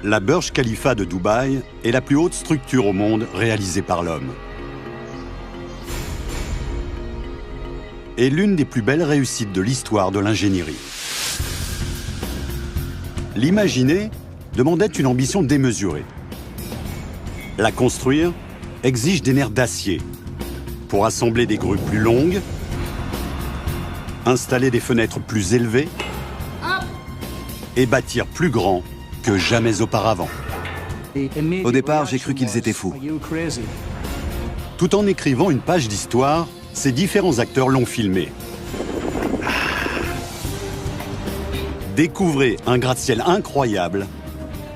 La Burj Khalifa de Dubaï est la plus haute structure au monde réalisée par l'homme. Et l'une des plus belles réussites de l'histoire de l'ingénierie. L'imaginer demandait une ambition démesurée. La construire exige des nerfs d'acier pour assembler des grues plus longues, installer des fenêtres plus élevées et bâtir plus grand que jamais auparavant. Au départ, j'ai cru qu'ils étaient fous. Tout en écrivant une page d'histoire, ces différents acteurs l'ont filmé. Découvrez un gratte-ciel incroyable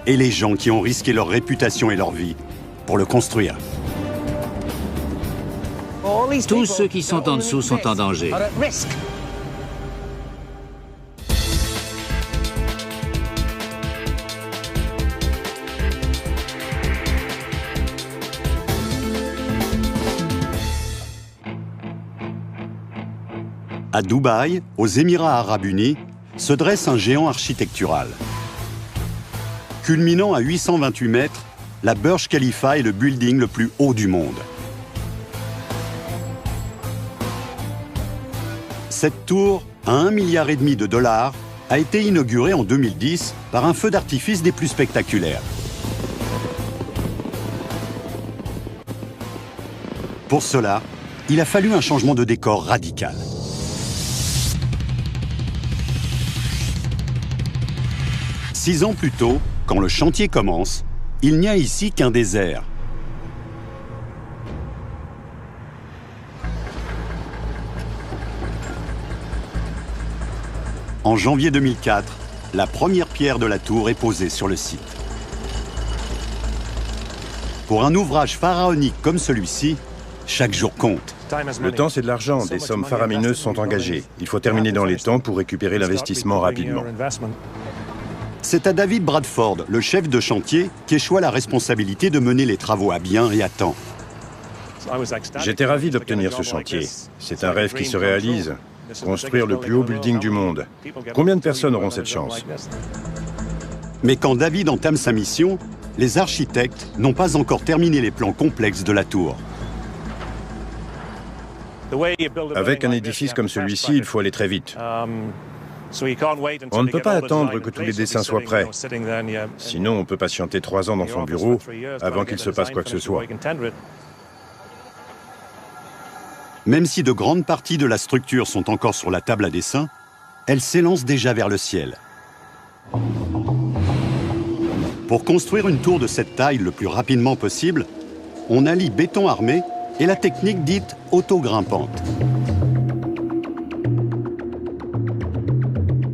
et les gens qui ont risqué leur réputation et leur vie pour le construire. Tous ceux qui sont en dessous sont en danger. À Dubaï, aux Émirats arabes unis, se dresse un géant architectural. Culminant à 828 mètres, la Burj Khalifa est le building le plus haut du monde. Cette tour, à 1,5 milliard de dollars, a été inaugurée en 2010 par un feu d'artifice des plus spectaculaires. Pour cela, il a fallu un changement de décor radical. Six ans plus tôt, quand le chantier commence, il n'y a ici qu'un désert. En janvier 2004, la première pierre de la tour est posée sur le site. Pour un ouvrage pharaonique comme celui-ci, chaque jour compte. Le temps, c'est de l'argent. Des sommes faramineuses sont engagées. Il faut terminer dans les temps pour récupérer l'investissement rapidement. C'est à David Bradford, le chef de chantier, qu'échoit la responsabilité de mener les travaux à bien et à temps. J'étais ravi d'obtenir ce chantier. C'est un rêve qui se réalise. Construire le plus haut building du monde. Combien de personnes auront cette chance? Mais quand David entame sa mission, les architectes n'ont pas encore terminé les plans complexes de la tour. Avec un édifice comme celui-ci, il faut aller très vite. On ne peut pas attendre que tous les dessins soient prêts. Sinon, on peut patienter 3 ans dans son bureau avant qu'il se passe quoi que ce soit. Même si de grandes parties de la structure sont encore sur la table à dessin, elle s'élance déjà vers le ciel. Pour construire une tour de cette taille le plus rapidement possible, on allie béton armé et la technique dite auto-grimpante.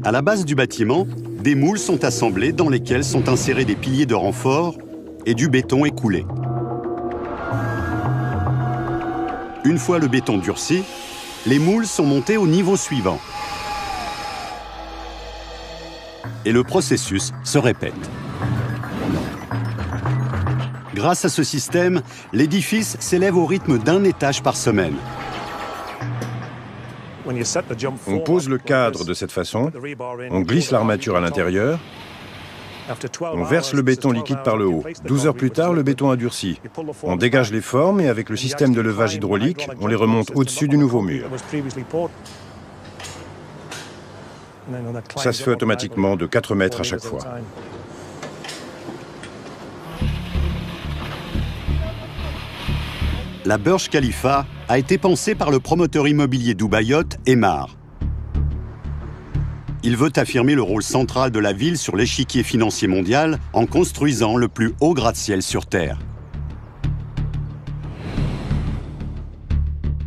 À la base du bâtiment, des moules sont assemblés dans lesquels sont insérés des piliers de renfort et du béton écoulé. Une fois le béton durci, les moules sont montés au niveau suivant. Et le processus se répète. Grâce à ce système, l'édifice s'élève au rythme d'1 étage par semaine. On pose le cadre de cette façon, on glisse l'armature à l'intérieur, on verse le béton liquide par le haut. 12 heures plus tard, le béton a durci. On dégage les formes et avec le système de levage hydraulique, on les remonte au-dessus du nouveau mur. Ça se fait automatiquement de 4 mètres à chaque fois. La Burj Khalifa a été pensée par le promoteur immobilier dubaïote Emaar. Il veut affirmer le rôle central de la ville sur l'échiquier financier mondial en construisant le plus haut gratte-ciel sur Terre.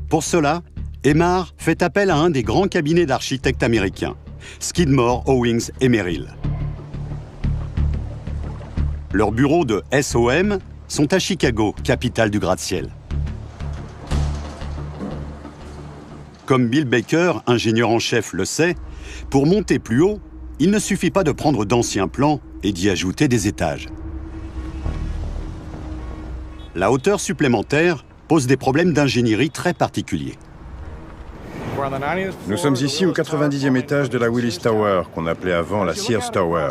Pour cela, Emaar fait appel à un des grands cabinets d'architectes américains, Skidmore, Owings et Merrill. Leurs bureaux de SOM sont à Chicago, capitale du gratte-ciel. Comme Bill Baker, ingénieur en chef, le sait, pour monter plus haut, il ne suffit pas de prendre d'anciens plans et d'y ajouter des étages. La hauteur supplémentaire pose des problèmes d'ingénierie très particuliers. Nous sommes ici au 90e étage de la Willis Tower, qu'on appelait avant la Sears Tower.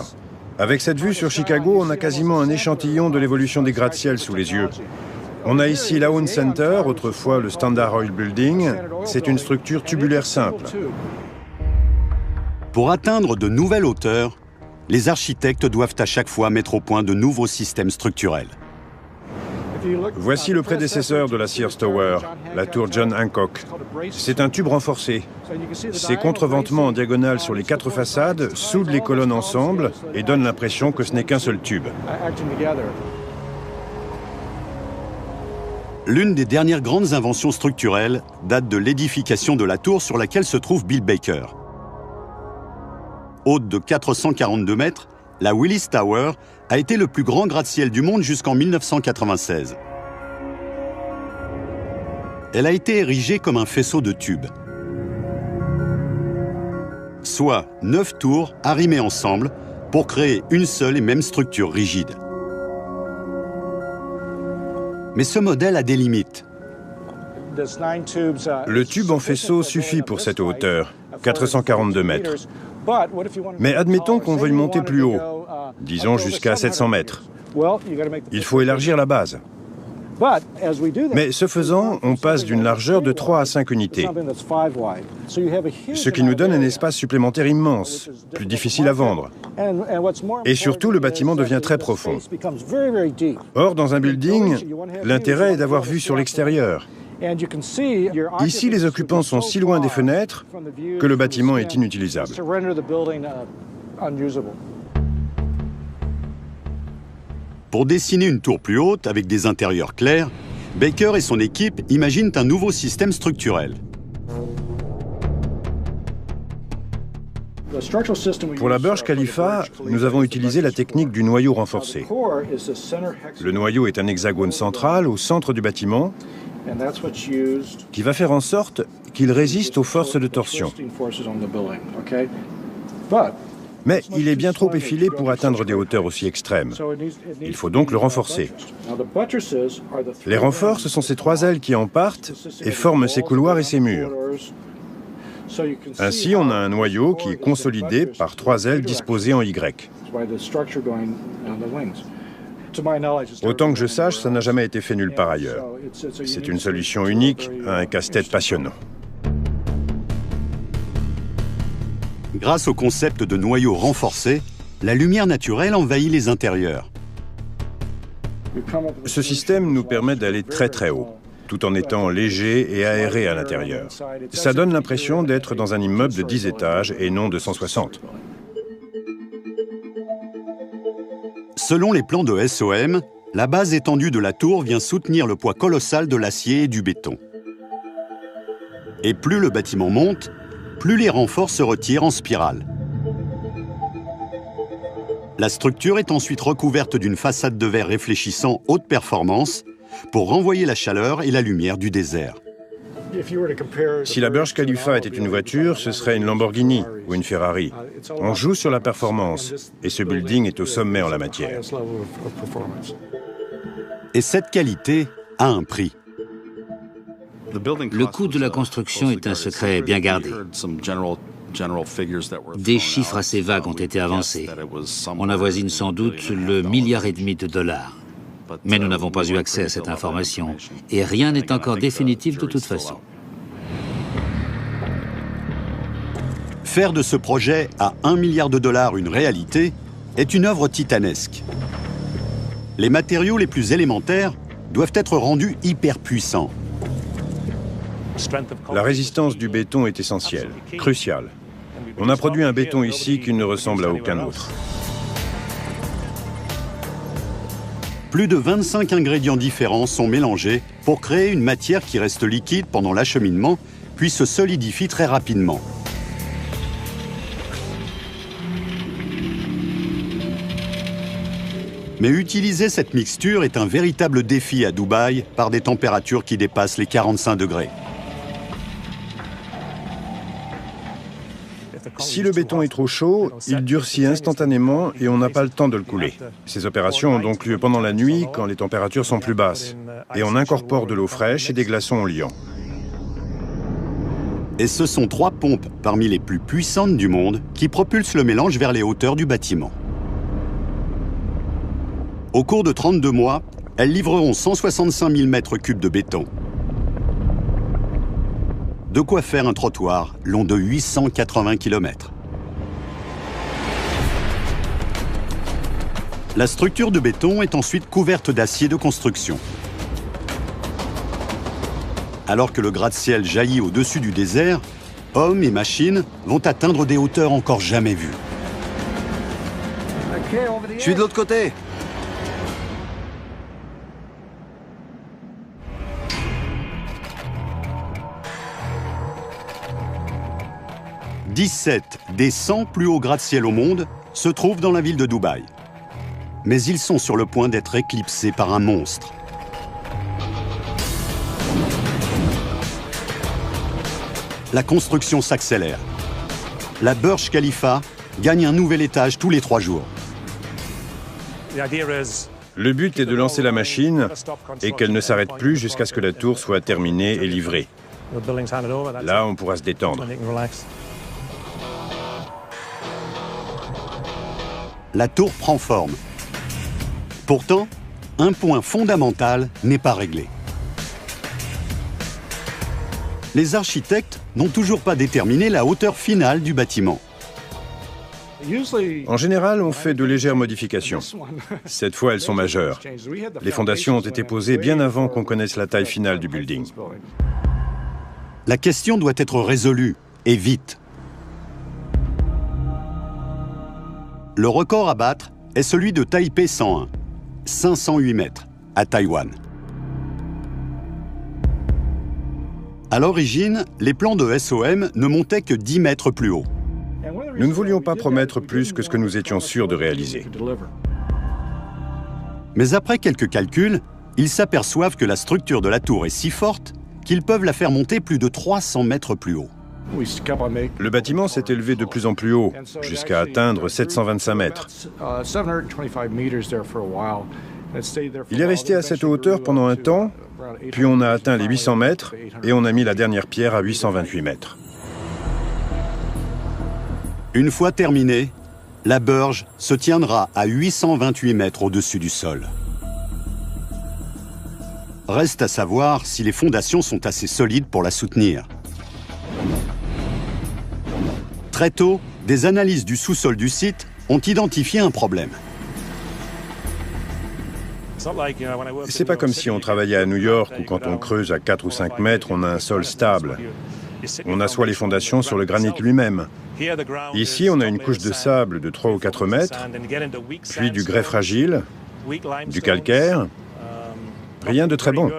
Avec cette vue sur Chicago, on a quasiment un échantillon de l'évolution des gratte-ciel sous les yeux. On a ici l'Aoun Center, autrefois le Standard Oil Building. C'est une structure tubulaire simple. Pour atteindre de nouvelles hauteurs, les architectes doivent à chaque fois mettre au point de nouveaux systèmes structurels. Voici le prédécesseur de la Sears Tower, la tour John Hancock. C'est un tube renforcé. Ces contreventements en diagonale sur les 4 façades soudent les colonnes ensemble et donnent l'impression que ce n'est qu'un seul tube. L'une des dernières grandes inventions structurelles date de l'édification de la tour sur laquelle se trouve Bill Baker. Haute de 442 mètres, la Willis Tower a été le plus grand gratte-ciel du monde jusqu'en 1996. Elle a été érigée comme un faisceau de tubes, soit 9 tours arrimées ensemble pour créer une seule et même structure rigide. Mais ce modèle a des limites. Le tube en faisceau suffit pour cette hauteur, 442 mètres. Mais admettons qu'on veuille monter plus haut, disons jusqu'à 700 mètres. Il faut élargir la base. Mais ce faisant, on passe d'une largeur de 3 à 5 unités, ce qui nous donne un espace supplémentaire immense, plus difficile à vendre. Et surtout, le bâtiment devient très profond. Or, dans un building, l'intérêt est d'avoir vue sur l'extérieur. Ici, les occupants sont si loin des fenêtres que le bâtiment est inutilisable. Pour dessiner une tour plus haute avec des intérieurs clairs, Baker et son équipe imaginent un nouveau système structurel. Pour la Burj Khalifa, nous avons utilisé la technique du noyau renforcé. Le noyau est un hexagone central au centre du bâtiment qui va faire en sorte qu'il résiste aux forces de torsion. Mais il est bien trop effilé pour atteindre des hauteurs aussi extrêmes. Il faut donc le renforcer. Les renforts, ce sont ces 3 ailes qui en partent et forment ces couloirs et ces murs. Ainsi, on a un noyau qui est consolidé par 3 ailes disposées en Y. Autant que je sache, ça n'a jamais été fait nulle part ailleurs. C'est une solution unique à un casse-tête passionnant. Grâce au concept de noyau renforcé, la lumière naturelle envahit les intérieurs. Ce système nous permet d'aller très très haut, tout en étant léger et aéré à l'intérieur. Ça donne l'impression d'être dans un immeuble de 10 étages et non de 160. Selon les plans de SOM, la base étendue de la tour vient soutenir le poids colossal de l'acier et du béton. Et plus le bâtiment monte, plus les renforts se retirent en spirale. La structure est ensuite recouverte d'une façade de verre réfléchissant haute performance pour renvoyer la chaleur et la lumière du désert. Si la Burj Khalifa était une voiture, ce serait une Lamborghini ou une Ferrari. On joue sur la performance et ce building est au sommet en la matière. Et cette qualité a un prix. Le coût de la construction est un secret bien gardé. Des chiffres assez vagues ont été avancés. On avoisine sans doute le $1,5 milliard de dollars. Mais nous n'avons pas eu accès à cette information. Et rien n'est encore définitif de toute façon. Faire de ce projet à $1 milliard une réalité est une œuvre titanesque. Les matériaux les plus élémentaires doivent être rendus hyper puissants. La résistance du béton est essentielle, cruciale. On a produit un béton ici qui ne ressemble à aucun autre. Plus de 25 ingrédients différents sont mélangés pour créer une matière qui reste liquide pendant l'acheminement, puis se solidifie très rapidement. Mais utiliser cette mixture est un véritable défi à Dubaï par des températures qui dépassent les 45 degrés. Si le béton est trop chaud, il durcit instantanément et on n'a pas le temps de le couler. Ces opérations ont donc lieu pendant la nuit, quand les températures sont plus basses. Et on incorpore de l'eau fraîche et des glaçons au liant. Et ce sont 3 pompes parmi les plus puissantes du monde qui propulsent le mélange vers les hauteurs du bâtiment. Au cours de 32 mois, elles livreront 165 000 mètres cubes de béton. De quoi faire un trottoir long de 880 km. La structure de béton est ensuite couverte d'acier de construction. Alors que le gratte-ciel jaillit au-dessus du désert, hommes et machines vont atteindre des hauteurs encore jamais vues. Je suis de l'autre côté. « 17 des 100 plus hauts gratte-ciel au monde se trouvent dans la ville de Dubaï. Mais ils sont sur le point d'être éclipsés par un monstre. La construction s'accélère. La Burj Khalifa gagne un nouvel étage tous les 3 jours. Le but est de lancer la machine et qu'elle ne s'arrête plus jusqu'à ce que la tour soit terminée et livrée. Là, on pourra se détendre. La tour prend forme. Pourtant, un point fondamental n'est pas réglé. Les architectes n'ont toujours pas déterminé la hauteur finale du bâtiment. En général, on fait de légères modifications. Cette fois, elles sont majeures. Les fondations ont été posées bien avant qu'on connaisse la taille finale du building. La question doit être résolue, et vite. Le record à battre est celui de Taipei 101, 508 mètres, à Taïwan. À l'origine, les plans de SOM ne montaient que 10 mètres plus haut. Nous ne voulions pas promettre plus que ce que nous étions sûrs de réaliser. Mais après quelques calculs, ils s'aperçoivent que la structure de la tour est si forte qu'ils peuvent la faire monter plus de 300 mètres plus haut. Le bâtiment s'est élevé de plus en plus haut, jusqu'à atteindre 725 mètres. Il est resté à cette hauteur pendant un temps, puis on a atteint les 800 mètres et on a mis la dernière pierre à 828 mètres. Une fois terminée, la Burj se tiendra à 828 mètres au-dessus du sol. Reste à savoir si les fondations sont assez solides pour la soutenir. Très tôt, des analyses du sous-sol du site ont identifié un problème. C'est pas comme si on travaillait à New York où quand on creuse à 4 ou 5 mètres, on a un sol stable. On assoit les fondations sur le granit lui-même. Ici, on a une couche de sable de 3 ou 4 mètres, puis du grès fragile, du calcaire. Rien de très bon.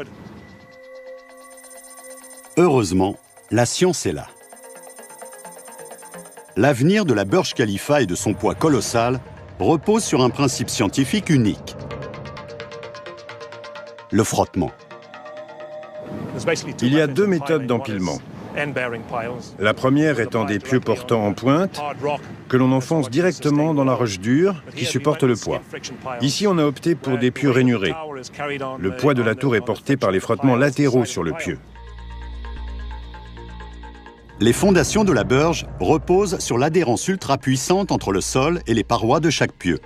Heureusement, la science est là. L'avenir de la Burj Khalifa et de son poids colossal repose sur un principe scientifique unique. Le frottement. Il y a 2 méthodes d'empilement. La première étant des pieux portants en pointe que l'on enfonce directement dans la roche dure qui supporte le poids. Ici, on a opté pour des pieux rainurés. Le poids de la tour est porté par les frottements latéraux sur le pieu. Les fondations de la Burj reposent sur l'adhérence ultra puissante entre le sol et les parois de chaque pieu.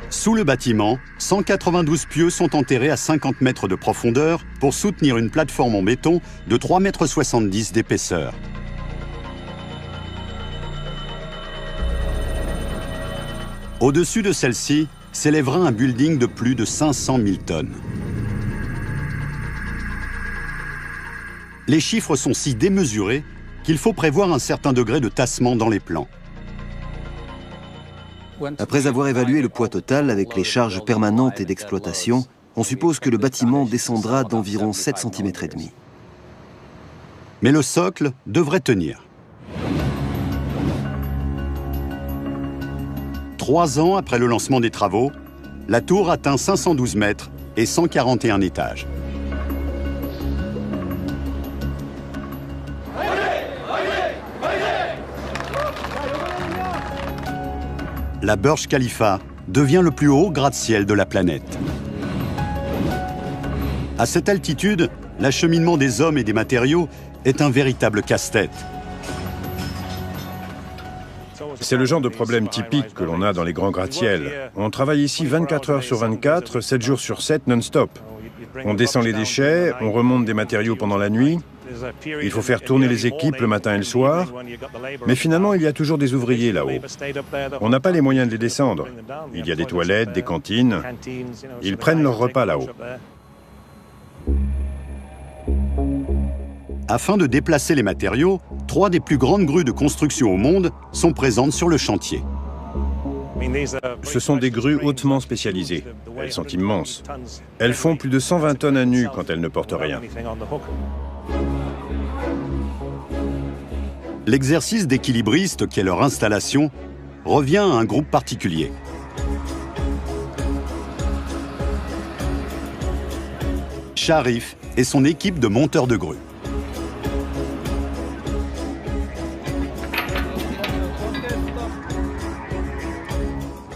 Sous le bâtiment, 192 pieux sont enterrés à 50 mètres de profondeur pour soutenir une plateforme en béton de 3,70 m d'épaisseur. Au-dessus de celle-ci s'élèvera un building de plus de 500 000 tonnes. Les chiffres sont si démesurés qu'il faut prévoir un certain degré de tassement dans les plans. Après avoir évalué le poids total avec les charges permanentes et d'exploitation, on suppose que le bâtiment descendra d'environ 7,5 cm. Mais le socle devrait tenir. 3 ans après le lancement des travaux, la tour atteint 512 mètres et 141 étages. La Burj Khalifa devient le plus haut gratte-ciel de la planète. À cette altitude, l'acheminement des hommes et des matériaux est un véritable casse-tête. C'est le genre de problème typique que l'on a dans les grands gratte-ciels. On travaille ici 24 heures sur 24, 7 jours sur 7, non-stop. On descend les déchets, on remonte des matériaux pendant la nuit. Il faut faire tourner les équipes le matin et le soir. Mais finalement, il y a toujours des ouvriers là-haut. On n'a pas les moyens de les descendre. Il y a des toilettes, des cantines. Ils prennent leur repas là-haut. Afin de déplacer les matériaux, 3 des plus grandes grues de construction au monde sont présentes sur le chantier. Ce sont des grues hautement spécialisées. Elles sont immenses. Elles font plus de 120 tonnes à nu quand elles ne portent rien. L'exercice d'équilibriste qu'est leur installation revient à un groupe particulier. Sharif et son équipe de monteurs de grues.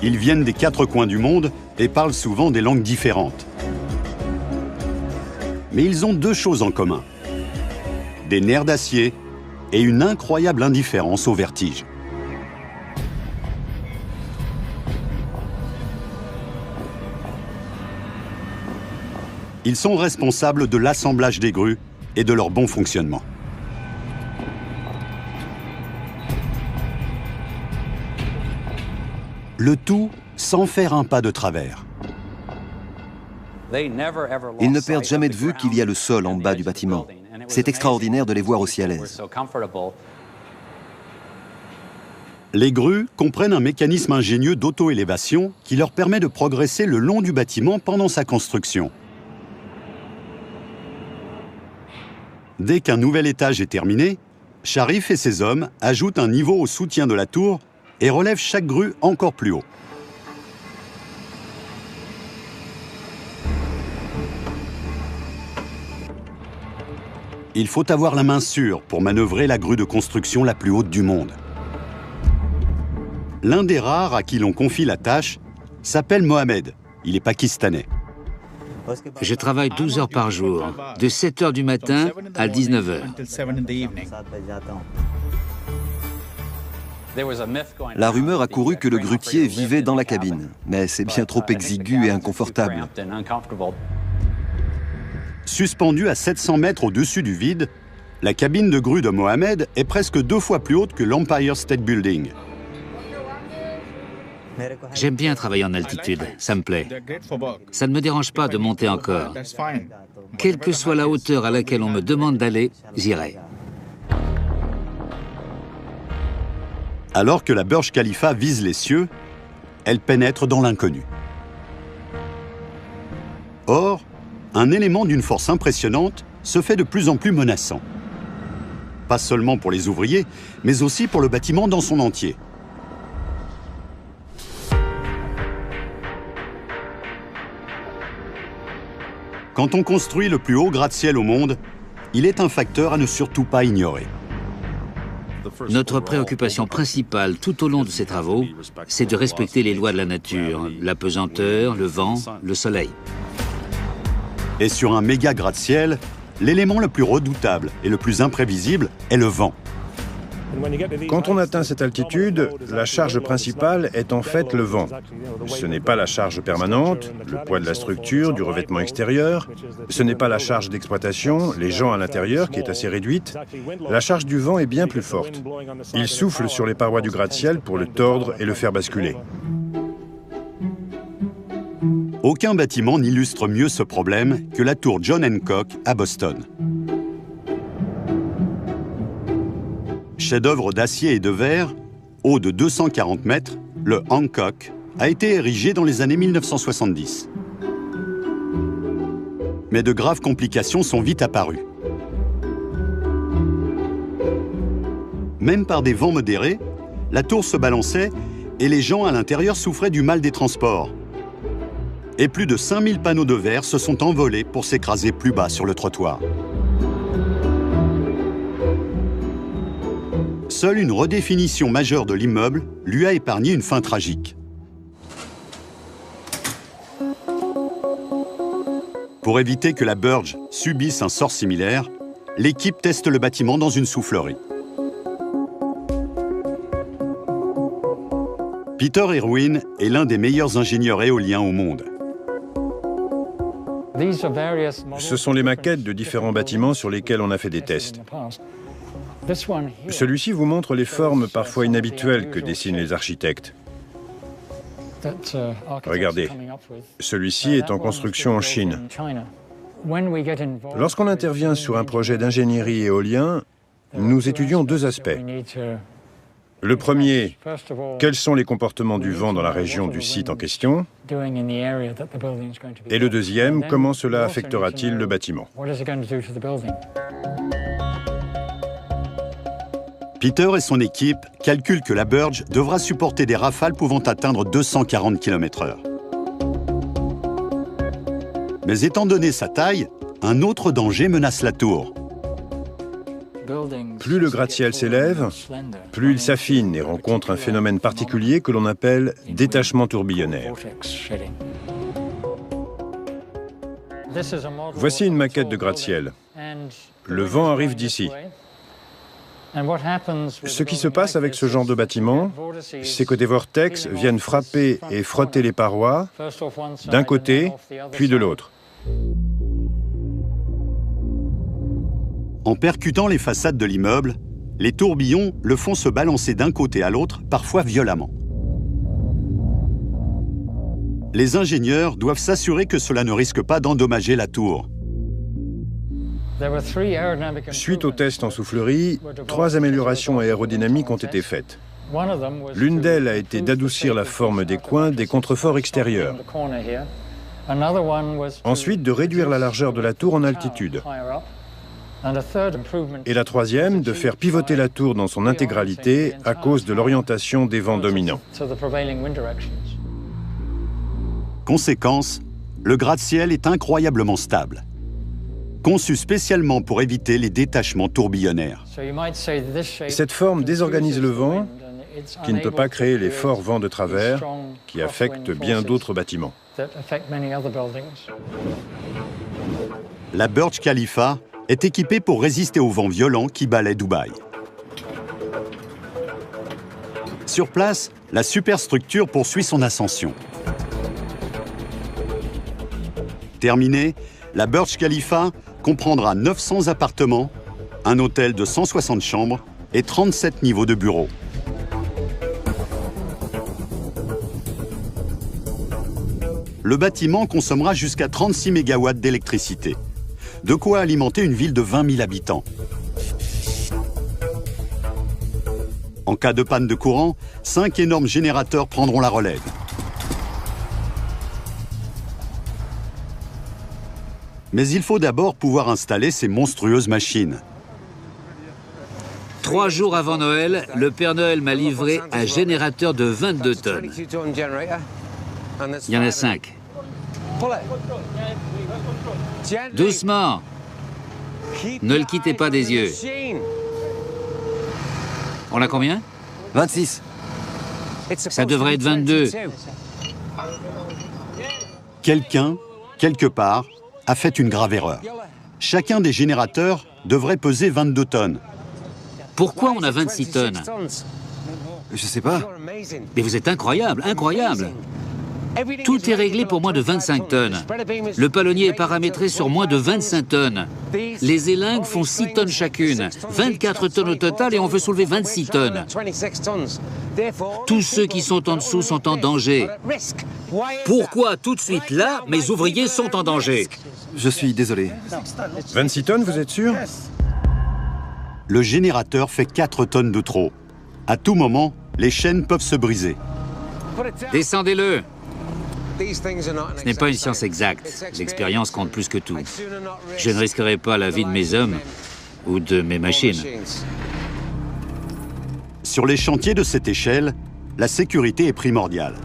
Ils viennent des 4 coins du monde et parlent souvent des langues différentes. Mais ils ont 2 choses en commun. Des nerfs d'acier et une incroyable indifférence au vertige. Ils sont responsables de l'assemblage des grues et de leur bon fonctionnement. Le tout sans faire un pas de travers. Ils ne perdent jamais de vue qu'il y a le sol en bas du bâtiment. C'est extraordinaire de les voir aussi à l'aise. Les grues comprennent un mécanisme ingénieux d'auto-élévation qui leur permet de progresser le long du bâtiment pendant sa construction. Dès qu'un nouvel étage est terminé, Sharif et ses hommes ajoutent un niveau au soutien de la tour et relèvent chaque grue encore plus haut. Il faut avoir la main sûre pour manœuvrer la grue de construction la plus haute du monde. L'un des rares à qui l'on confie la tâche s'appelle Mohamed. Il est pakistanais. Je travaille 12 heures par jour, de 7 heures du matin à 19 heures. La rumeur a couru que le grutier vivait dans la cabine, mais c'est bien trop exigu et inconfortable. Suspendue à 700 mètres au-dessus du vide, la cabine de grue de Mohamed est presque 2 fois plus haute que l'Empire State Building. J'aime bien travailler en altitude, ça me plaît. Ça ne me dérange pas de monter encore. Quelle que soit la hauteur à laquelle on me demande d'aller, j'irai. Alors que la Burj Khalifa vise les cieux, elle pénètre dans l'inconnu. Or, un élément d'une force impressionnante se fait de plus en plus menaçant. Pas seulement pour les ouvriers, mais aussi pour le bâtiment dans son entier. Quand on construit le plus haut gratte-ciel au monde, il est un facteur à ne surtout pas ignorer. Notre préoccupation principale tout au long de ces travaux, c'est de respecter les lois de la nature, la pesanteur, le vent, le soleil. Et sur un méga gratte-ciel, l'élément le plus redoutable et le plus imprévisible est le vent. Quand on atteint cette altitude, la charge principale est en fait le vent. Ce n'est pas la charge permanente, le poids de la structure, du revêtement extérieur. Ce n'est pas la charge d'exploitation, les gens à l'intérieur, qui est assez réduite. La charge du vent est bien plus forte. Il souffle sur les parois du gratte-ciel pour le tordre et le faire basculer. Aucun bâtiment n'illustre mieux ce problème que la tour John Hancock à Boston. Chef-d'œuvre d'acier et de verre, haut de 240 mètres, le Hancock a été érigé dans les années 1970. Mais de graves complications sont vite apparues. Même par des vents modérés, la tour se balançait et les gens à l'intérieur souffraient du mal des transports. Et plus de 5000 panneaux de verre se sont envolés pour s'écraser plus bas sur le trottoir. Seule une redéfinition majeure de l'immeuble lui a épargné une fin tragique. Pour éviter que la Burj subisse un sort similaire, l'équipe teste le bâtiment dans une soufflerie. Peter Irwin est l'un des meilleurs ingénieurs éoliens au monde. Ce sont les maquettes de différents bâtiments sur lesquels on a fait des tests. Celui-ci vous montre les formes parfois inhabituelles que dessinent les architectes. Regardez, celui-ci est en construction en Chine. Lorsqu'on intervient sur un projet d'ingénierie éolien, nous étudions deux aspects. Le premier, quels sont les comportements du vent dans la région du site en question? Et le deuxième, comment cela affectera-t-il le bâtiment? Peter et son équipe calculent que la Burj devra supporter des rafales pouvant atteindre 240 km/h. Mais étant donné sa taille, un autre danger menace la tour. Plus le gratte-ciel s'élève, plus il s'affine et rencontre un phénomène particulier que l'on appelle détachement tourbillonnaire. Voici une maquette de gratte-ciel. Le vent arrive d'ici. Ce qui se passe avec ce genre de bâtiment, c'est que des vortex viennent frapper et frotter les parois d'un côté, puis de l'autre. En percutant les façades de l'immeuble, les tourbillons le font se balancer d'un côté à l'autre, parfois violemment. Les ingénieurs doivent s'assurer que cela ne risque pas d'endommager la tour. Suite aux tests en soufflerie, 3 améliorations aérodynamiques ont été faites. L'une d'elles a été d'adoucir la forme des coins des contreforts extérieurs. Ensuite, de réduire la largeur de la tour en altitude. Et la troisième, de faire pivoter la tour dans son intégralité à cause de l'orientation des vents dominants. Conséquence, le gratte-ciel est incroyablement stable. Conçu spécialement pour éviter les détachements tourbillonnaires. Cette forme désorganise le vent, qui ne peut pas créer les forts vents de travers qui affectent bien d'autres bâtiments. La Burj Khalifa est équipée pour résister aux vents violents qui balaient Dubaï. Sur place, la superstructure poursuit son ascension. Terminée, la Burj Khalifa comprendra 900 appartements, un hôtel de 160 chambres et 37 niveaux de bureaux. Le bâtiment consommera jusqu'à 36 MW d'électricité. De quoi alimenter une ville de 20 000 habitants. En cas de panne de courant, 5 énormes générateurs prendront la relève. Mais il faut d'abord pouvoir installer ces monstrueuses machines. 3 jours avant Noël, le Père Noël m'a livré un générateur de 22 tonnes. Il y en a 5. Doucement. Ne le quittez pas des yeux. On a combien? 26. Ça devrait être 22. Quelqu'un, quelque part, a fait une grave erreur. Chacun des générateurs devrait peser 22 tonnes. Pourquoi on a 26 tonnes? Je sais pas. Mais vous êtes incroyable, incroyable. Tout est réglé pour moins de 25 tonnes. Le palonnier est paramétré sur moins de 25 tonnes. Les élingues font 6 tonnes chacune. 24 tonnes au total et on veut soulever 26 tonnes. Tous ceux qui sont en dessous sont en danger. Pourquoi tout de suite là, mes ouvriers sont en danger? Je suis désolé. 26 tonnes, vous êtes sûr? Le générateur fait 4 tonnes de trop. À tout moment, les chaînes peuvent se briser. Descendez-le. Ce n'est pas une science exacte. L'expérience compte plus que tout. Je ne risquerai pas la vie de mes hommes ou de mes machines. Sur les chantiers de cette échelle, la sécurité est primordiale.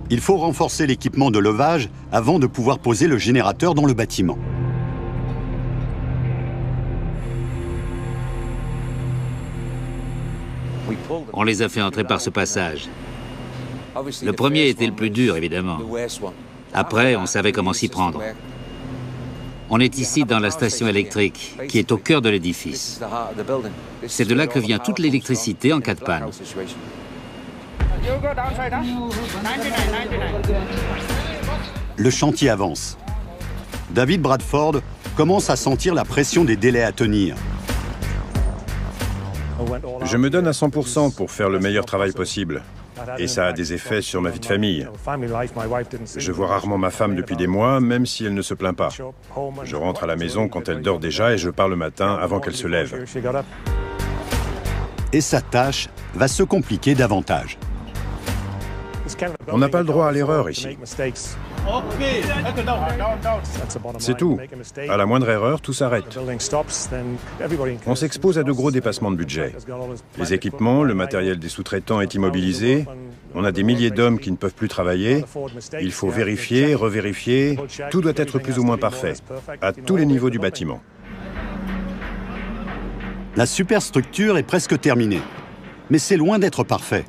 Il faut renforcer l'équipement de levage avant de pouvoir poser le générateur dans le bâtiment. On les a fait entrer par ce passage. Le premier était le plus dur, évidemment. Après, on savait comment s'y prendre. On est ici dans la station électrique, qui est au cœur de l'édifice. C'est de là que vient toute l'électricité en cas de panne. Le chantier avance. David Bradford commence à sentir la pression des délais à tenir. Je me donne à 100% pour faire le meilleur travail possible. Et ça a des effets sur ma vie de famille. Je vois rarement ma femme depuis des mois, même si elle ne se plaint pas. Je rentre à la maison quand elle dort déjà et je pars le matin avant qu'elle se lève. Et sa tâche va se compliquer davantage. On n'a pas le droit à l'erreur ici. C'est tout. À la moindre erreur, tout s'arrête. On s'expose à de gros dépassements de budget. Les équipements, le matériel des sous-traitants est immobilisé. On a des milliers d'hommes qui ne peuvent plus travailler. Il faut vérifier, revérifier. Tout doit être plus ou moins parfait, à tous les niveaux du bâtiment. La superstructure est presque terminée, mais c'est loin d'être parfait.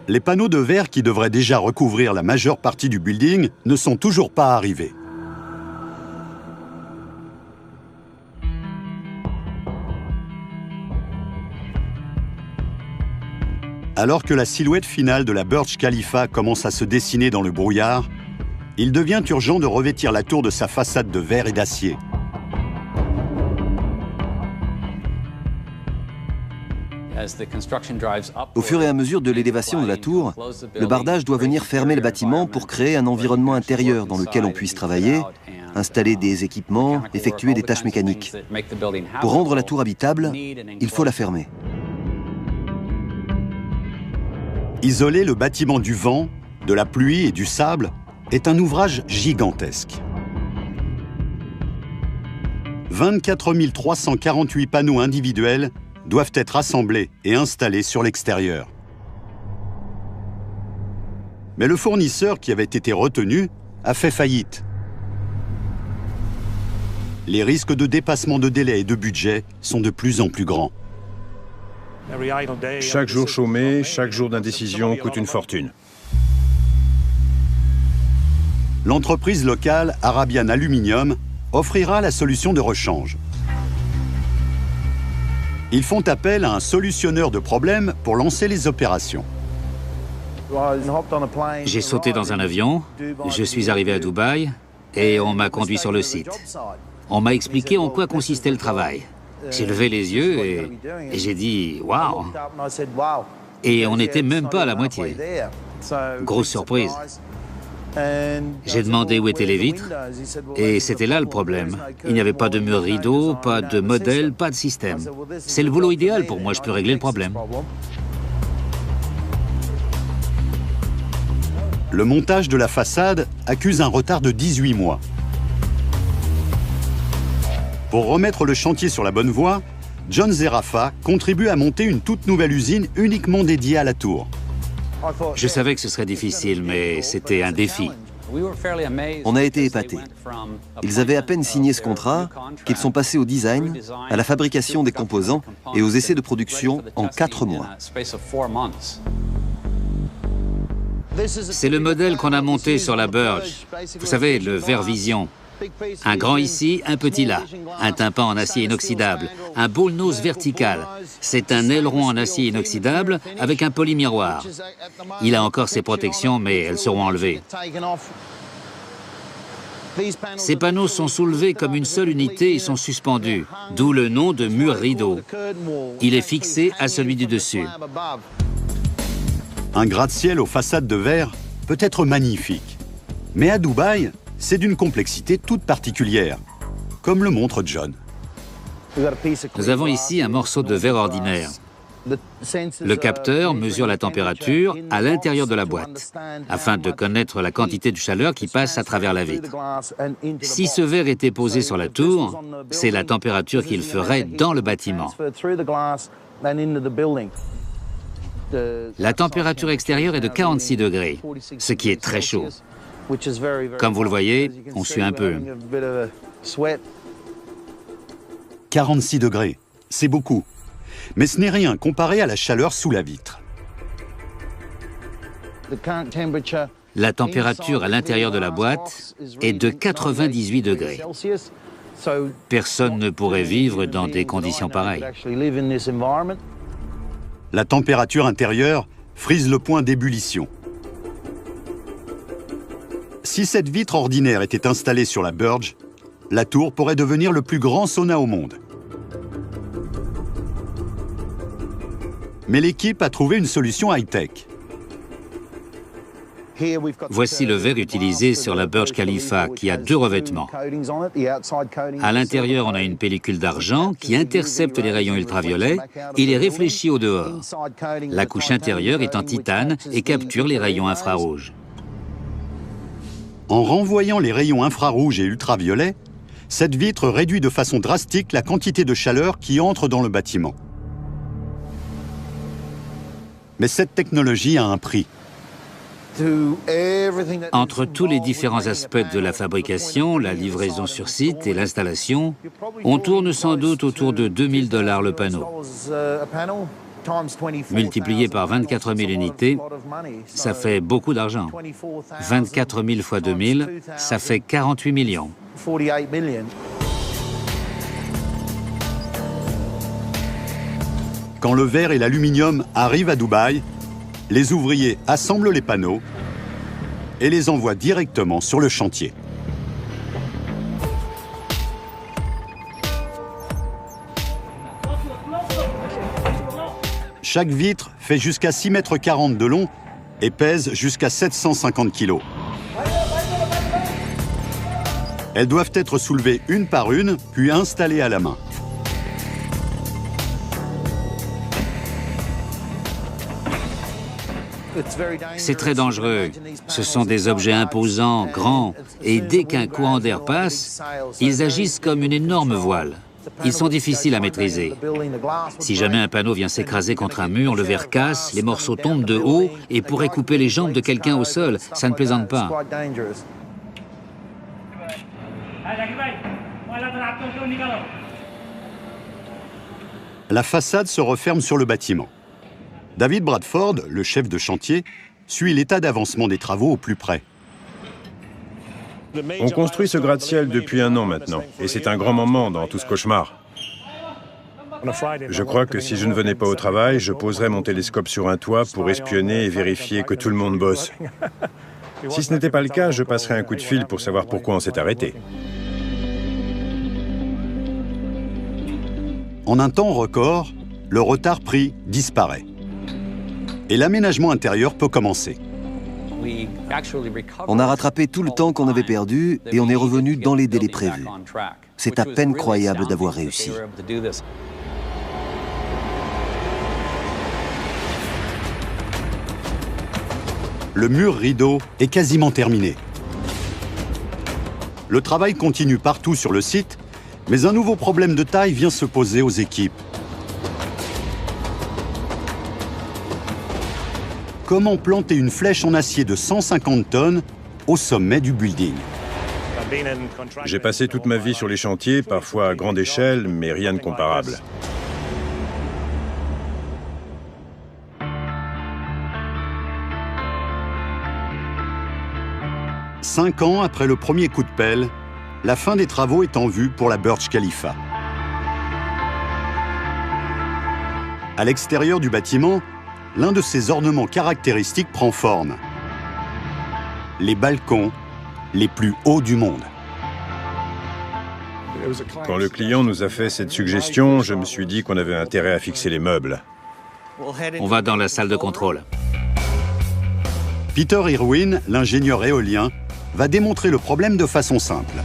Les panneaux de verre qui devraient déjà recouvrir la majeure partie du building ne sont toujours pas arrivés. Alors que la silhouette finale de la Burj Khalifa commence à se dessiner dans le brouillard, il devient urgent de revêtir la tour de sa façade de verre et d'acier. Au fur et à mesure de l'élévation de la tour, le bardage doit venir fermer le bâtiment pour créer un environnement intérieur dans lequel on puisse travailler, installer des équipements, effectuer des tâches mécaniques. Pour rendre la tour habitable, il faut la fermer. Isoler le bâtiment du vent, de la pluie et du sable est un ouvrage gigantesque. 24 348 panneaux individuels doivent être assemblés et installés sur l'extérieur. Mais le fournisseur qui avait été retenu a fait faillite. Les risques de dépassement de délai et de budget sont de plus en plus grands. Chaque jour chômé, chaque jour d'indécision coûte une fortune. L'entreprise locale Arabian Aluminium offrira la solution de rechange. Ils font appel à un solutionneur de problèmes pour lancer les opérations. J'ai sauté dans un avion, je suis arrivé à Dubaï et on m'a conduit sur le site. On m'a expliqué en quoi consistait le travail. J'ai levé les yeux et j'ai dit « Waouh !» Et on n'était même pas à la moitié. Grosse surprise. J'ai demandé où étaient les vitres et c'était là le problème. Il n'y avait pas de mur rideau, pas de modèle, pas de système. C'est le boulot idéal pour moi, je peux régler le problème. Le montage de la façade accuse un retard de 18 mois. Pour remettre le chantier sur la bonne voie, John Zerafa contribue à monter une toute nouvelle usine uniquement dédiée à la tour. Je savais que ce serait difficile, mais c'était un défi. On a été épatés. Ils avaient à peine signé ce contrat qu'ils sont passés au design, à la fabrication des composants et aux essais de production en 4 mois. C'est le modèle qu'on a monté sur la Burj. Vous savez, le verre vision. Un grand ici, un petit là. Un tympan en acier inoxydable. Un bullnose vertical. C'est un aileron en acier inoxydable avec un polymiroir. Il a encore ses protections, mais elles seront enlevées. Ces panneaux sont soulevés comme une seule unité et sont suspendus, d'où le nom de mur rideau. Il est fixé à celui du dessus. Un gratte-ciel aux façades de verre peut être magnifique. Mais à Dubaï, c'est d'une complexité toute particulière, comme le montre John. Nous avons ici un morceau de verre ordinaire. Le capteur mesure la température à l'intérieur de la boîte, afin de connaître la quantité de chaleur qui passe à travers la vitre. Si ce verre était posé sur la tour, c'est la température qu'il ferait dans le bâtiment. La température extérieure est de 46 degrés, ce qui est très chaud. Comme vous le voyez, on sue un peu. 46 degrés, c'est beaucoup. Mais ce n'est rien comparé à la chaleur sous la vitre. La température à l'intérieur de la boîte est de 98 degrés. Personne ne pourrait vivre dans des conditions pareilles. La température intérieure frise le point d'ébullition. Si cette vitre ordinaire était installée sur la Burj, la tour pourrait devenir le plus grand sauna au monde. Mais l'équipe a trouvé une solution high-tech. Voici le verre utilisé sur la Burj Khalifa qui a 2 revêtements. À l'intérieur, on a une pellicule d'argent qui intercepte les rayons ultraviolets et les réfléchit au dehors. La couche intérieure est en titane et capture les rayons infrarouges. En renvoyant les rayons infrarouges et ultraviolets, cette vitre réduit de façon drastique la quantité de chaleur qui entre dans le bâtiment. Mais cette technologie a un prix. Entre tous les différents aspects de la fabrication, la livraison sur site et l'installation, on tourne sans doute autour de $2 000 le panneau. Multiplié par 24 000 unités, ça fait beaucoup d'argent. 24 000 fois 2 000, ça fait 48 millions. Quand le verre et l'aluminium arrivent à Dubaï, les ouvriers assemblent les panneaux et les envoient directement sur le chantier. Chaque vitre fait jusqu'à 6,40 m de long et pèse jusqu'à 750 kg. Elles doivent être soulevées une par une, puis installées à la main. C'est très dangereux. Ce sont des objets imposants, grands, et dès qu'un courant d'air passe, ils agissent comme une énorme voile. Ils sont difficiles à maîtriser. Si jamais un panneau vient s'écraser contre un mur, le verre casse, les morceaux tombent de haut et pourraient couper les jambes de quelqu'un au sol. Ça ne plaisante pas. La façade se referme sur le bâtiment. David Bradford, le chef de chantier, suit l'état d'avancement des travaux au plus près. On construit ce gratte-ciel depuis 1 an maintenant, et c'est un grand moment dans tout ce cauchemar. Je crois que si je ne venais pas au travail, je poserais mon télescope sur un toit pour espionner et vérifier que tout le monde bosse. Si ce n'était pas le cas, je passerais un coup de fil pour savoir pourquoi on s'est arrêté. En un temps record, le retard pris disparaît. Et l'aménagement intérieur peut commencer. On a rattrapé tout le temps qu'on avait perdu et on est revenu dans les délais prévus. C'est à peine croyable d'avoir réussi. Le mur rideau est quasiment terminé. Le travail continue partout sur le site, mais un nouveau problème de taille vient se poser aux équipes. Comment planter une flèche en acier de 150 tonnes au sommet du building? J'ai passé toute ma vie sur les chantiers, parfois à grande échelle, mais rien de comparable. Cinq ans après le premier coup de pelle, la fin des travaux est en vue pour la Burj Khalifa. À l'extérieur du bâtiment, l'un de ses ornements caractéristiques prend forme. Les balcons les plus hauts du monde. Quand le client nous a fait cette suggestion, je me suis dit qu'on avait intérêt à fixer les meubles. On va dans la salle de contrôle. Peter Irwin, l'ingénieur éolien, va démontrer le problème de façon simple.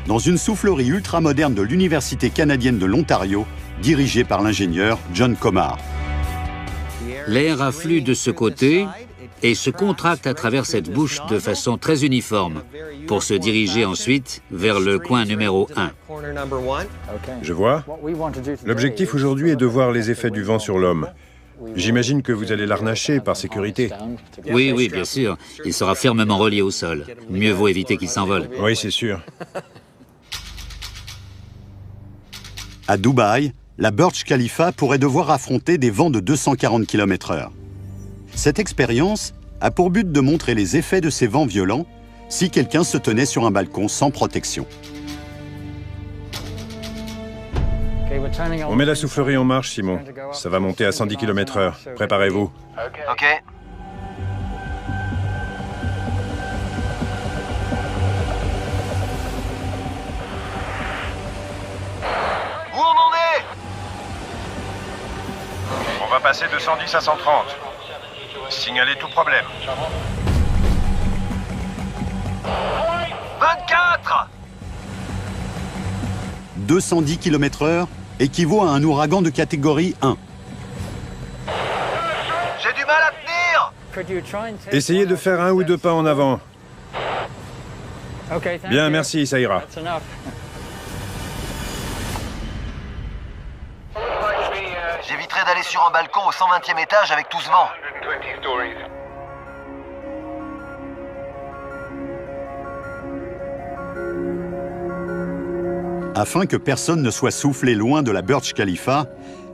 Dans une soufflerie ultramoderne de l'Université canadienne de l'Ontario, dirigée par l'ingénieur John Comar. L'air afflue de ce côté et se contracte à travers cette bouche de façon très uniforme pour se diriger ensuite vers le coin numéro 1. Je vois. L'objectif aujourd'hui est de voir les effets du vent sur l'homme. J'imagine que vous allez l'arnacher par sécurité. Oui, oui, bien sûr. Il sera fermement relié au sol. Mieux vaut éviter qu'il s'envole. Oui, c'est sûr. À Dubaï, la Burj Khalifa pourrait devoir affronter des vents de 240 km/h. Cette expérience a pour but de montrer les effets de ces vents violents si quelqu'un se tenait sur un balcon sans protection. On met la soufflerie en marche, Simon. Ça va monter à 110 km/h. Préparez-vous. Ok. Où on en est? On va passer de 110 à 130. Signalez tout problème. 24! 210 km/h équivaut à un ouragan de catégorie 1. J'ai du mal à tenir! Essayez de faire 1 ou 2 pas en avant. Bien, merci, ça ira. J'éviterai d'aller sur un balcon au 120e étage avec tout ce vent. Afin que personne ne soit soufflé loin de la Burj Khalifa,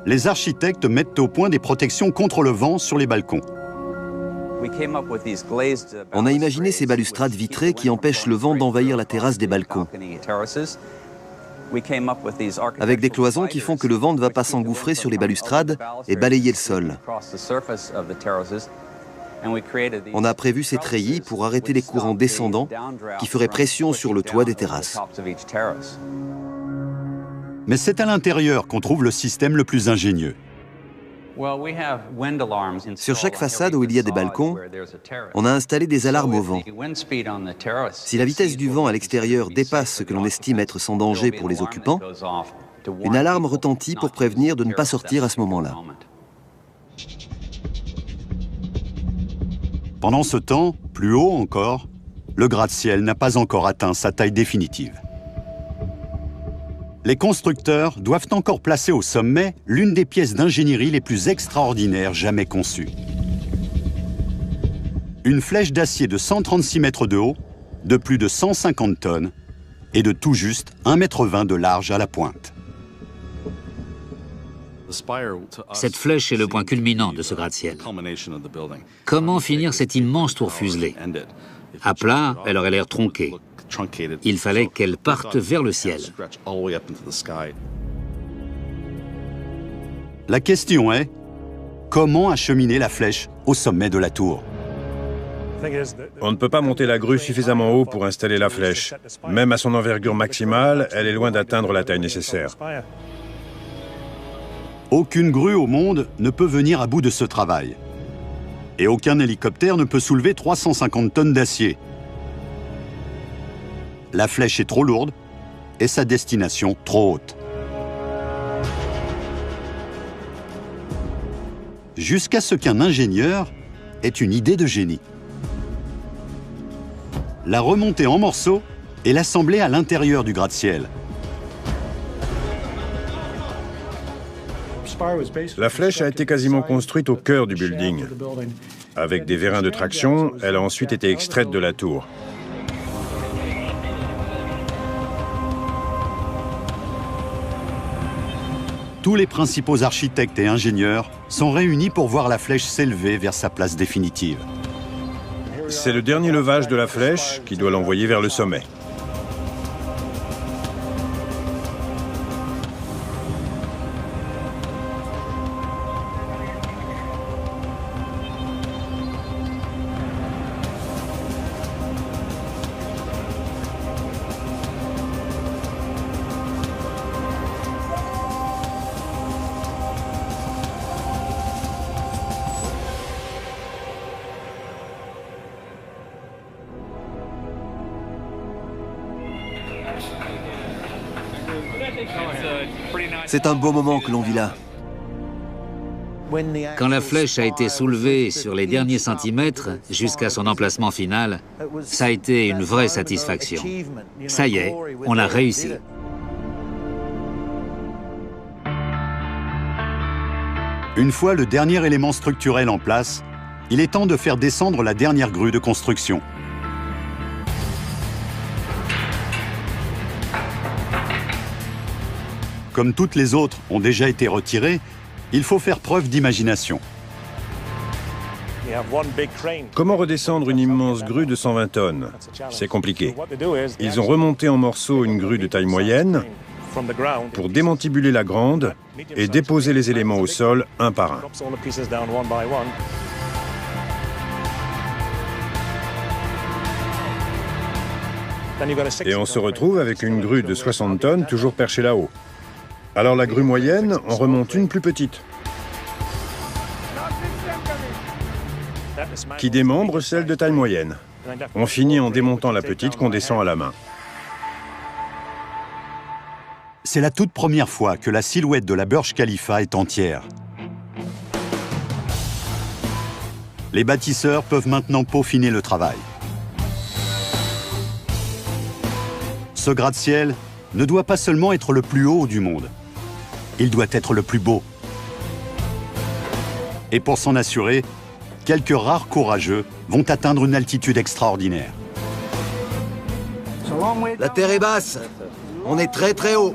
les architectes mettent au point des protections contre le vent sur les balcons. On a imaginé ces balustrades vitrées qui empêchent le vent d'envahir la terrasse des balcons, avec des cloisons qui font que le vent ne va pas s'engouffrer sur les balustrades et balayer le sol. On a prévu ces treillis pour arrêter les courants descendants qui feraient pression sur le toit des terrasses. Mais c'est à l'intérieur qu'on trouve le système le plus ingénieux. Sur chaque façade où il y a des balcons, on a installé des alarmes au vent. Si la vitesse du vent à l'extérieur dépasse ce que l'on estime être sans danger pour les occupants, une alarme retentit pour prévenir de ne pas sortir à ce moment-là. Pendant ce temps, plus haut encore, le gratte-ciel n'a pas encore atteint sa taille définitive. Les constructeurs doivent encore placer au sommet l'une des pièces d'ingénierie les plus extraordinaires jamais conçues. Une flèche d'acier de 136 mètres de haut, de plus de 150 tonnes et de tout juste 1,20 m de large à la pointe. Cette flèche est le point culminant de ce gratte-ciel. Comment finir cette immense tour fuselée? À plat, elle aurait l'air tronquée. Il fallait qu'elle parte vers le ciel. La question est, comment acheminer la flèche au sommet de la tour? On ne peut pas monter la grue suffisamment haut pour installer la flèche. Même à son envergure maximale, elle est loin d'atteindre la taille nécessaire. Aucune grue au monde ne peut venir à bout de ce travail. Et aucun hélicoptère ne peut soulever 350 tonnes d'acier. La flèche est trop lourde et sa destination trop haute. Jusqu'à ce qu'un ingénieur ait une idée de génie. La remonter en morceaux et l'assembler à l'intérieur du gratte-ciel. La flèche a été quasiment construite au cœur du building. Avec des vérins de traction, elle a ensuite été extraite de la tour. Tous les principaux architectes et ingénieurs sont réunis pour voir la flèche s'élever vers sa place définitive. C'est le dernier levage de la flèche qui doit l'envoyer vers le sommet. C'est un beau moment que l'on vit là. Quand la flèche a été soulevée sur les derniers centimètres jusqu'à son emplacement final, ça a été une vraie satisfaction. Ça y est, on a réussi. Une fois le dernier élément structurel en place, il est temps de faire descendre la dernière grue de construction. Comme toutes les autres ont déjà été retirées, il faut faire preuve d'imagination. Comment redescendre une immense grue de 120 tonnes? C'est compliqué. Ils ont remonté en morceaux une grue de taille moyenne pour démantibuler la grande et déposer les éléments au sol un par un. Et on se retrouve avec une grue de 60 tonnes toujours perchée là-haut. Alors la grue moyenne, on remonte une plus petite, qui démembre celle de taille moyenne. On finit en démontant la petite qu'on descend à la main. C'est la toute première fois que la silhouette de la Burj Khalifa est entière. Les bâtisseurs peuvent maintenant peaufiner le travail. Ce gratte-ciel ne doit pas seulement être le plus haut du monde, il doit être le plus beau. Et pour s'en assurer, quelques rares courageux vont atteindre une altitude extraordinaire. La terre est basse. On est très très haut.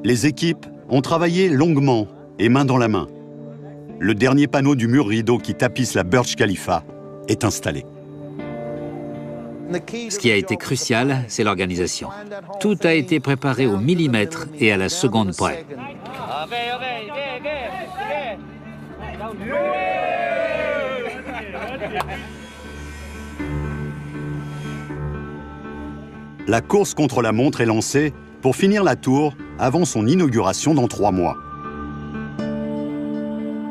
Les équipes ont travaillé longuement et main dans la main. Le dernier panneau du mur rideau qui tapisse la Burj Khalifa est installé. Ce qui a été crucial, c'est l'organisation. Tout a été préparé au millimètre et à la seconde près. La course contre la montre est lancée pour finir la tour avant son inauguration dans 3 mois.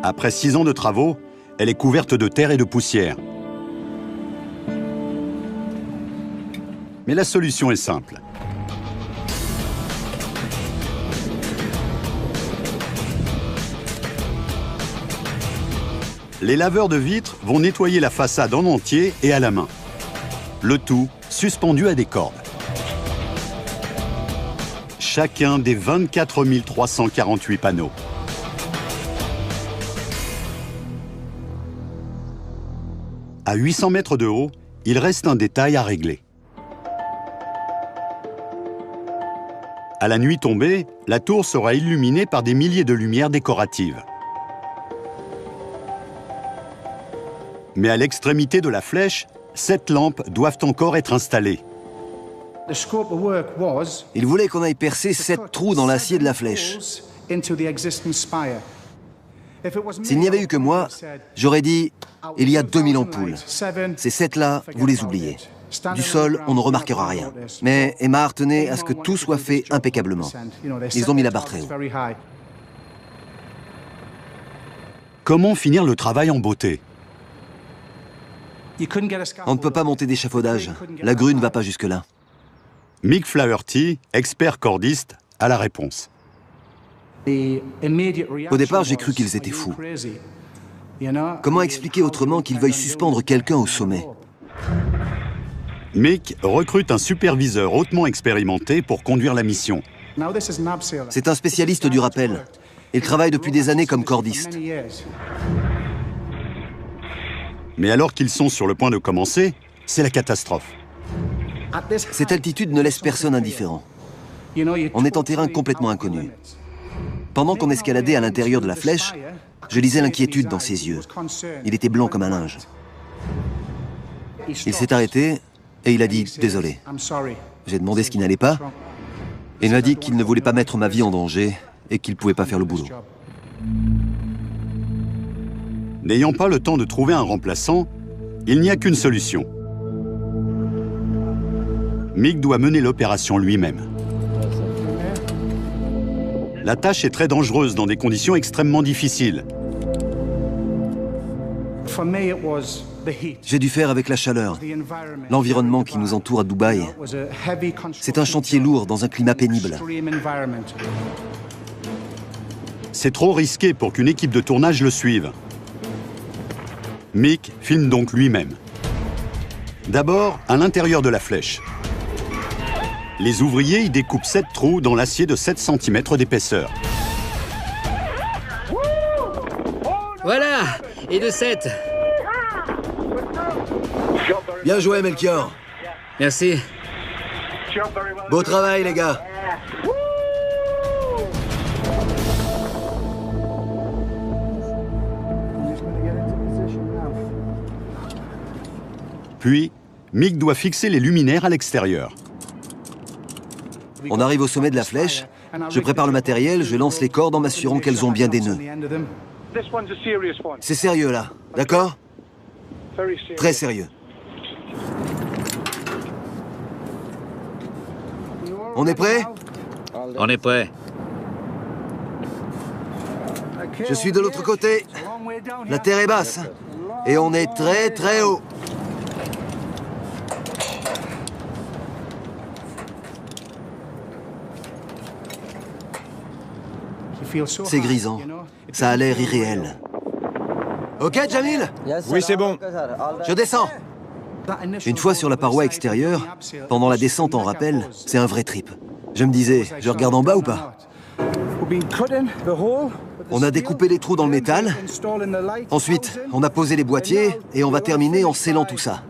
Après 6 ans de travaux, elle est couverte de terre et de poussière. Mais la solution est simple. Les laveurs de vitres vont nettoyer la façade en entier et à la main. Le tout suspendu à des cordes. Chacun des 24 348 panneaux. À 800 mètres de haut, il reste un détail à régler. À la nuit tombée, la tour sera illuminée par des milliers de lumières décoratives. Mais à l'extrémité de la flèche, 7 lampes doivent encore être installées. Il voulait qu'on aille percer 7 trous dans l'acier de la flèche. S'il n'y avait eu que moi, j'aurais dit « Il y a 2000 ampoules. Ces 7-là, vous les oubliez. Du sol, on ne remarquera rien. » Mais Aymar tenait à ce que tout soit fait impeccablement. Ils ont mis la barre très haut. Comment finir le travail en beauté? On ne peut pas monter d'échafaudage. La grue ne va pas jusque-là. Mick Flaherty, expert cordiste, a la réponse. Au départ, j'ai cru qu'ils étaient fous. Comment expliquer autrement qu'ils veuillent suspendre quelqu'un au sommet? Mick recrute un superviseur hautement expérimenté pour conduire la mission. C'est un spécialiste du rappel. Il travaille depuis des années comme cordiste. Mais alors qu'ils sont sur le point de commencer, c'est la catastrophe. Cette altitude ne laisse personne indifférent. On est en terrain complètement inconnu. Pendant qu'on escaladait à l'intérieur de la flèche, je lisais l'inquiétude dans ses yeux. Il était blanc comme un linge. Il s'est arrêté et il a dit « Désolé ». J'ai demandé ce qui n'allait pas et il m'a dit qu'il ne voulait pas mettre ma vie en danger et qu'il ne pouvait pas faire le boulot. N'ayant pas le temps de trouver un remplaçant, il n'y a qu'une solution. Mick doit mener l'opération lui-même. La tâche est très dangereuse dans des conditions extrêmement difficiles. J'ai dû faire avec la chaleur, l'environnement qui nous entoure à Dubaï. C'est un chantier lourd dans un climat pénible. C'est trop risqué pour qu'une équipe de tournage le suive. Mick filme donc lui-même. D'abord, à l'intérieur de la flèche. Les ouvriers y découpent 7 trous dans l'acier de 7 cm d'épaisseur. Voilà, et de 7. Bien joué, Melchior. Merci. Beau travail, les gars. Puis, Mick doit fixer les luminaires à l'extérieur. On arrive au sommet de la flèche, je prépare le matériel, je lance les cordes en m'assurant qu'elles ont bien des nœuds. C'est sérieux là, d'accord? Très sérieux. On est prêt? On est prêt. Je suis de l'autre côté. La terre est basse. Et on est très très haut. C'est grisant. Ça a l'air irréel. Ok, Jamil? Oui, c'est bon. Je descends. Une fois sur la paroi extérieure, pendant la descente en rappel, c'est un vrai trip. Je me disais, je regarde en bas ou pas? On a découpé les trous dans le métal. Ensuite, on a posé les boîtiers et on va terminer en scellant tout ça.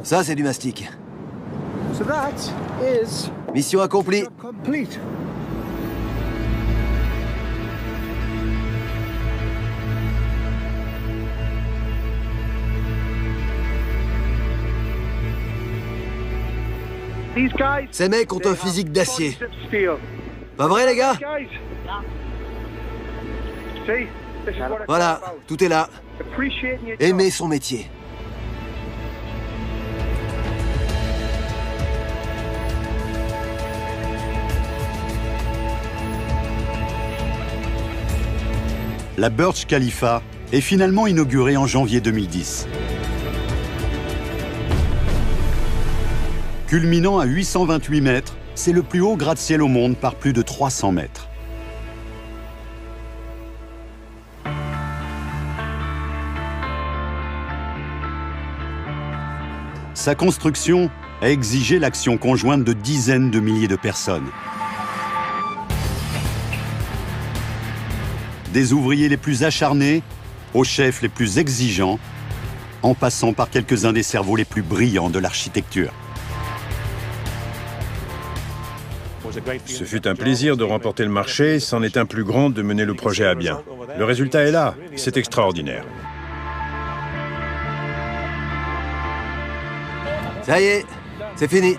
Ça, c'est du mastic. Mission accomplie. Ces mecs ont un physique d'acier. Pas vrai, les gars? Voilà, tout est là. Aimer son métier. La Burj Khalifa est finalement inaugurée en janvier 2010. Culminant à 828 mètres, c'est le plus haut gratte-ciel au monde par plus de 300 mètres. Sa construction a exigé l'action conjointe de dizaines de milliers de personnes. Des ouvriers les plus acharnés aux chefs les plus exigeants, en passant par quelques-uns des cerveaux les plus brillants de l'architecture. Ce fut un plaisir de remporter le marché, c'en est un plus grand de mener le projet à bien. Le résultat est là, c'est extraordinaire. Ça y est, c'est fini.